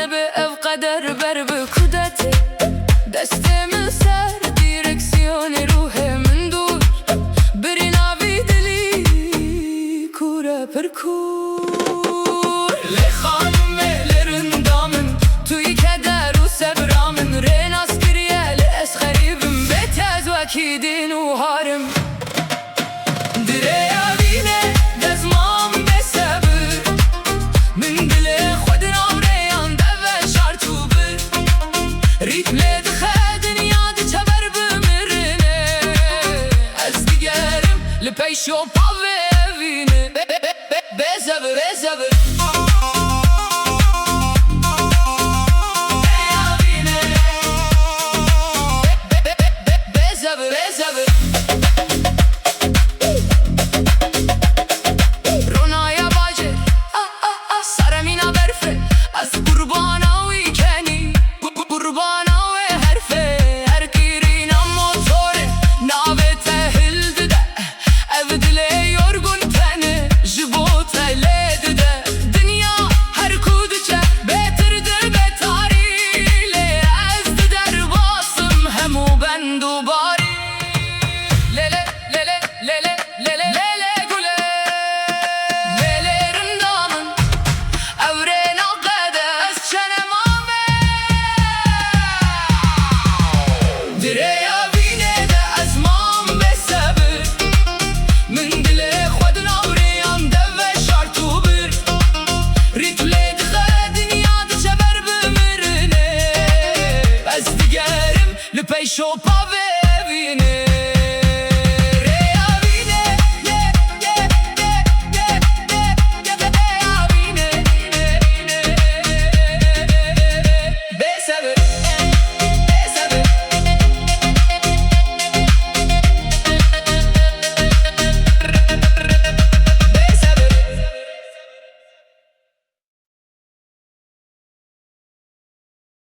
به ev قدر بر به کودتی دست من سر دیرکسیون روح من دور بری ناوی دلی کوره پرکور لی خانم لرندامن توی کدر و صبرامن ریناس کریه لی اسخریبم بتاز وکیدین و هارم دریا بینه دزمام به صبر من دل خود نامریان دوه شارتو بر ریتم دخدن یاد چبر بمرنه از دیگرم لپیش و پاوه بینه به صبر